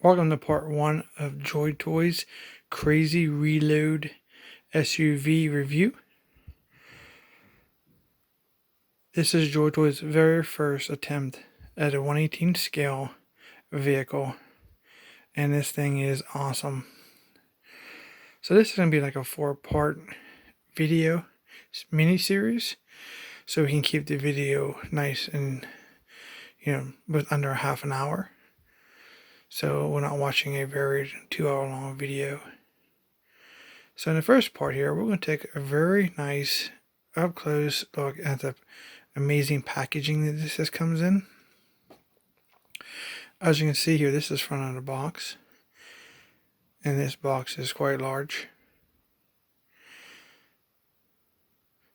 Welcome to part 1 of Joytoy's Crazy Reload SUV review. This is Joytoy's very first attempt at a 1/18 scale vehicle, and this thing is awesome. So this is going to be like a 4-part video mini-series, so we can keep the video nice and, with under half an hour. So we're not watching a very 2-hour long video. So in the first part here, we're going to take a very nice up close look at the amazing packaging that this comes in. As you can see here, this is front of the box, and this box is quite large.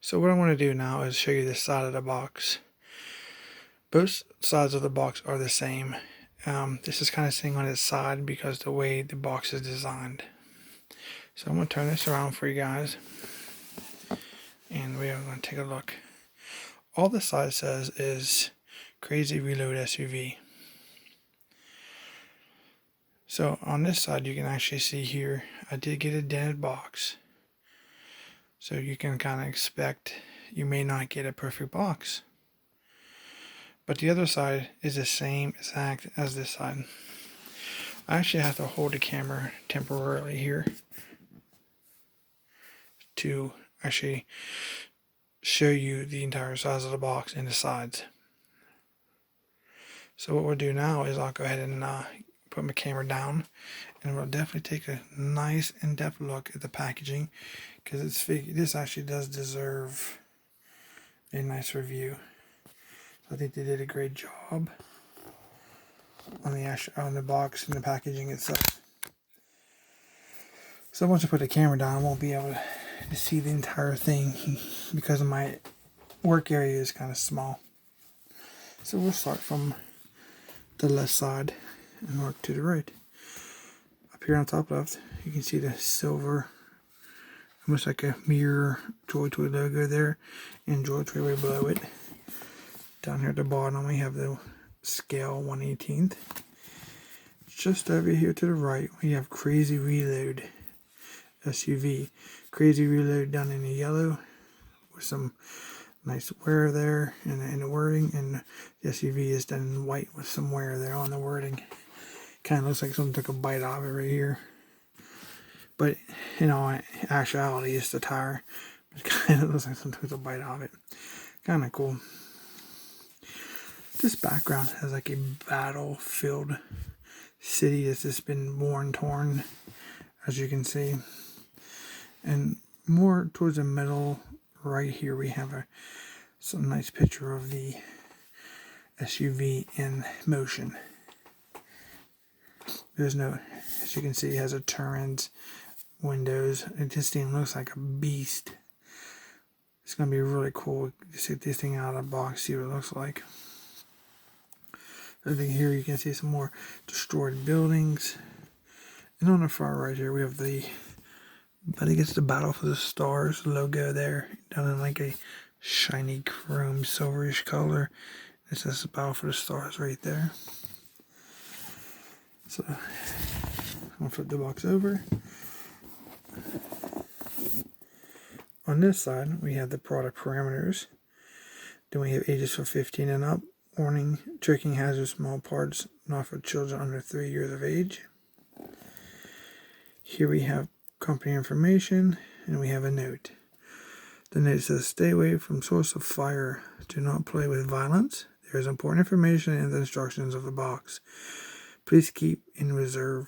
So what I want to do now is show you the side of the box. Both sides of the box are the same. This is kind of sitting on its side because the way the box is designed. So I'm going to turn this around for you guys, and we are going to take a look. All the side says is Crazy Reload SUV. So on this side, you can actually see here, I did get a dented box. So you can kind of expect you may not get a perfect box. But the other side is the same exact as this side. I actually have to hold the camera temporarily here to actually show you the entire size of the box and the sides. So what we'll do now is I'll go ahead and put my camera down, and we'll definitely take a nice in-depth look at the packaging, because this actually does deserve a nice review. I think they did a great job on the box and the packaging itself. So once I put the camera down, I won't be able to see the entire thing because of my work area is kind of small. So we'll start from the left side and work to the right. Up here on top left, you can see the silver, almost like a mirror Joytoy logo there, and Joytoy right below it. Down here at the bottom, we have the scale 1/18. Just over here to the right, we have Crazy Reload SUV. Crazy Reload done in the yellow with some nice wear there in the wording, and the SUV is done in white with some wear there on the wording. Kind of looks like someone took a bite out of it right here. But, in actuality, it's the tire. It kind of looks like someone took a bite out of it. Kind of cool. This background has like a battlefield city that's just been worn, torn, as you can see. And more towards the middle right here, we have some nice picture of the SUV in motion. There's no, as you can see, it has a turns, windows. This thing looks like a beast. It's going to be really cool to get this thing out of the box, see what it looks like. Over here you can see some more destroyed buildings. And on the far right here we have I think it's the Battle for the Stars logo there, done in like a shiny chrome silverish color. It says the Battle for the Stars right there. So I'm going to flip the box over. On this side we have the product parameters. Then we have ages for 15 and up. Warning, choking hazard, small parts, not for children under 3 years of age. Here we have company information, and we have a note. The note says, stay away from source of fire. Do not play with violence. There is important information in the instructions of the box. Please keep in reserve.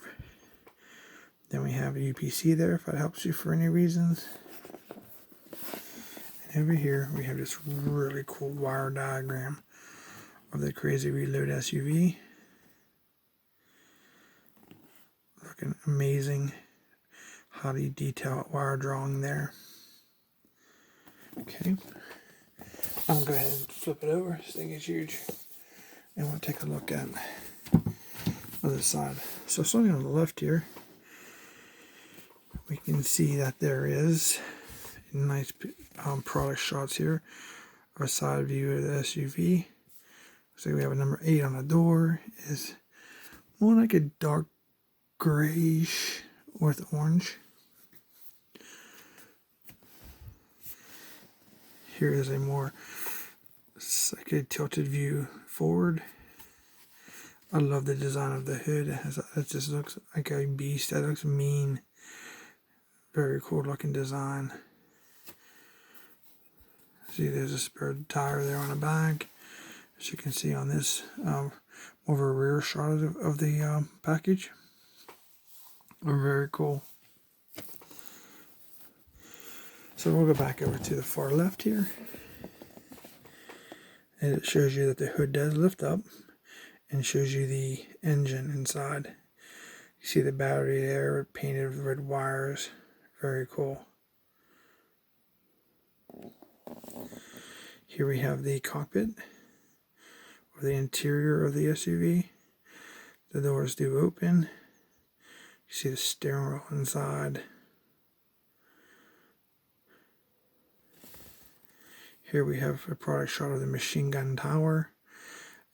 Then we have a UPC there, if that helps you for any reasons. And over here, we have this really cool wire diagram of the Crazy Reload SUV. Looking amazing. Highly detailed wire drawing there. Okay. I'm going to go ahead and flip it over. This thing is huge. And we'll take a look at the other side. So starting on the left here, we can see that there is nice product shots here of a side view of the SUV. So we have a number 8 on the door. It's more like a dark grayish with orange. Here is a more like a tilted view forward. I love the design of the hood. It just looks like a beast. That looks mean. Very cool looking design. See, there's a spare tire there on the back. As you can see on this, more of a rear shot of the package. Very cool. So we'll go back over to the far left here. And it shows you that the hood does lift up and shows you the engine inside. You see the battery there painted with red wires. Very cool. Here we have the cockpit, or the interior of the SUV. The doors do open. You see the steering wheel inside. Here we have a product shot of the machine gun tower.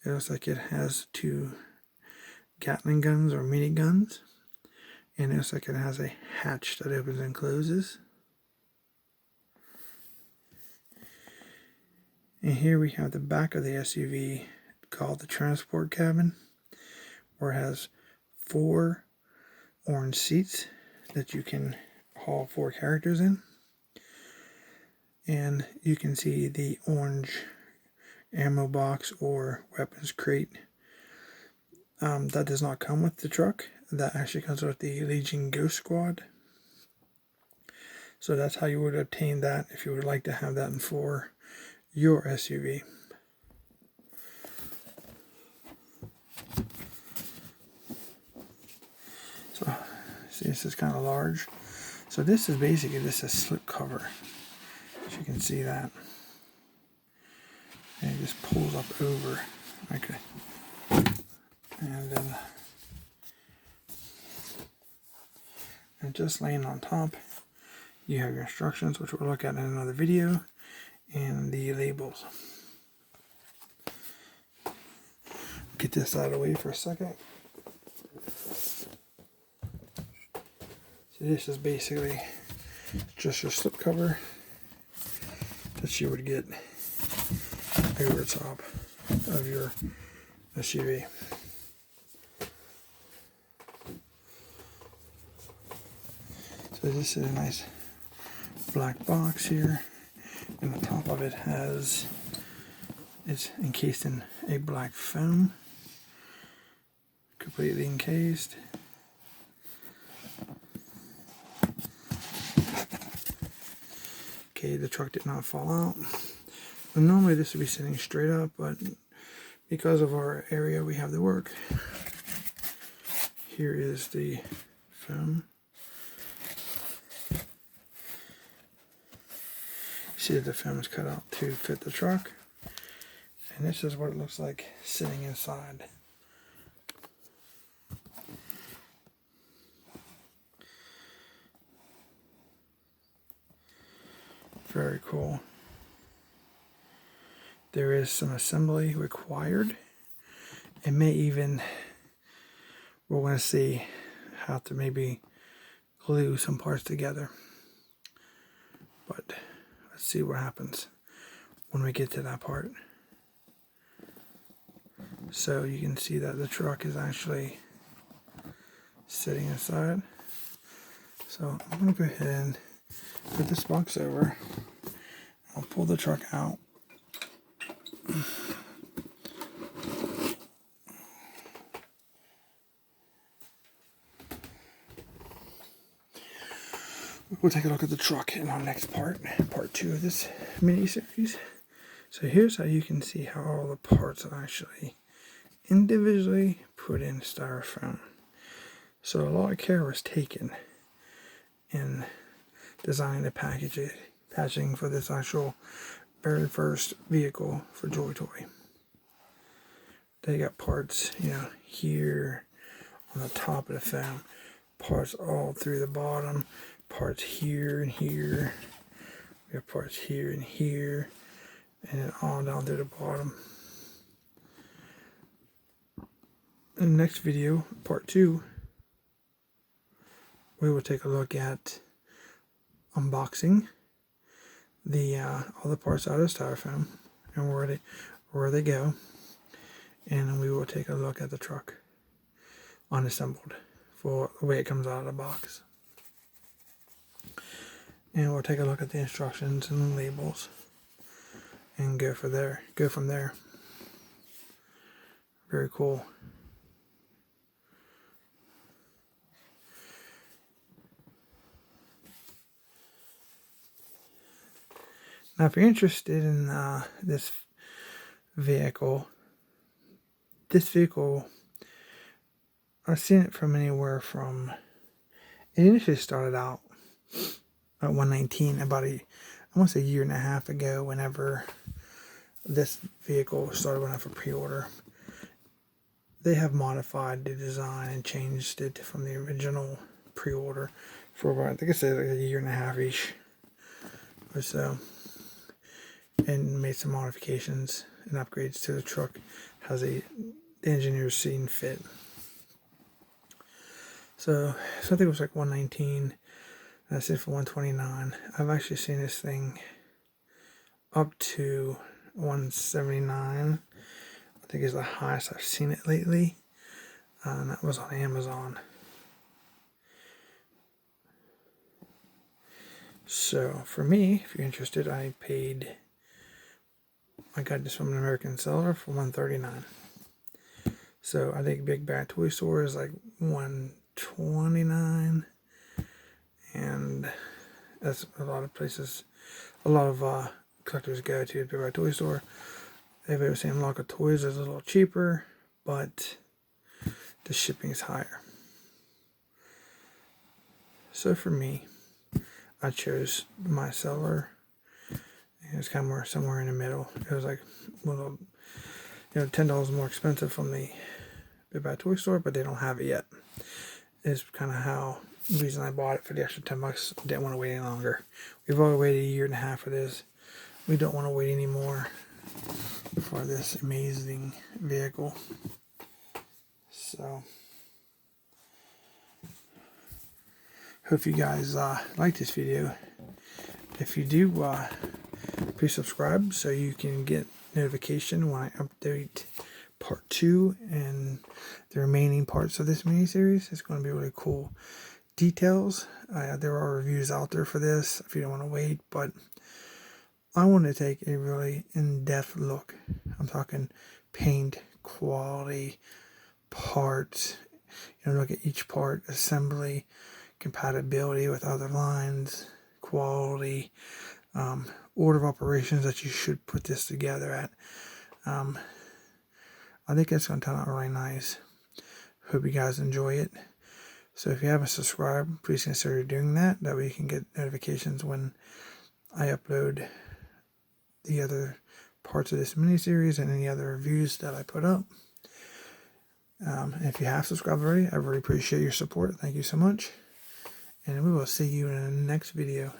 It looks like it has 2 Gatling guns or mini guns. And it looks like it has a hatch that opens and closes. And here we have the back of the SUV called the transport cabin, where it has 4 orange seats that you can haul 4 characters in. And you can see the orange ammo box or weapons crate. That does not come with the truck. That actually comes with the Legion Ghost Squad. So that's how you would obtain that if you would like to have that for your SUV. So see, this is kind of large. So this is basically just a slip cover. As you can see that. And it just pulls up over. Okay. And then and just laying on top, you have your instructions, which we'll look at in another video, and the labels. Get this out of the way for a second. So this is basically just your slipcover that you would get over top of your SUV. So this is a nice black box here, and the top of it it's encased in a black foam, completely encased. Okay, the truck did not fall out. But normally this would be sitting straight up, but because of our area we have to work. Here is the foam. See that the foam is cut out to fit the truck. And this is what it looks like sitting inside. Very cool. There is some assembly required. It may even, we're going to see how to maybe glue some parts together. But let's see what happens when we get to that part. So you can see that the truck is actually sitting inside. So I'm going to go ahead and put this box over. I'll pull the truck out. We'll take a look at the truck in our next part 2 of this mini-series. So here's how you can see how all the parts are actually individually put in styrofoam. So a lot of care was taken in designing the packaging for this actual very first vehicle for Joytoy. They got parts, here on the top of the foam, parts all through the bottom, parts here and here, we have parts here and here, and then all down to the bottom. In the next video, part 2, we will take a look at unboxing the all the parts out of styrofoam and where they go, and then we will take a look at the truck unassembled for the way it comes out of the box, and we'll take a look at the instructions and the labels and go from there. Very cool. Now, if you're interested in this vehicle, I've seen it from anywhere from, it initially started out at $119 about almost a year and a half ago, whenever this vehicle started going out for pre-order. They have modified the design and changed it from the original pre-order for about, I think I said like a year and a half-ish or so, and made some modifications and upgrades to the truck as the engineers seen fit. So I think it was like $119, and I said for $129. I've actually seen this thing up to $179. I think is the highest I've seen it lately, and that was on Amazon. So for me, if you're interested, I got this from an American seller for $139. So I think Big Bad Toy Store is like $129, and that's a lot of places, a lot of collectors go to Big Bad Toy Store. Everybody was saying Lock of Toys is a little cheaper, but the shipping is higher. So for me, I chose my seller. It was kind of more somewhere in the middle. It was like a little, $10 more expensive from the Big Bad Toy Store, but they don't have it yet. It's kind of the reason I bought it for the extra $10. Didn't want to wait any longer. We've already waited a year and a half for this. We don't want to wait anymore for this amazing vehicle. So, hope you guys like this video. If you do, please subscribe so you can get notification when I update part 2 and the remaining parts of this mini-series. It's going to be really cool details. There are reviews out there for this if you don't want to wait, but I want to take a really in-depth look. I'm talking paint, quality, parts, look at each part, assembly, compatibility with other lines, quality, order of operations that you should put this together at. I think it's going to turn out really nice. Hope you guys enjoy it. So if you haven't subscribed, please consider doing that. That way you can get notifications when I upload the other parts of this mini-series and any other reviews that I put up. And if you have subscribed already, I really appreciate your support. Thank you so much. And we will see you in the next video.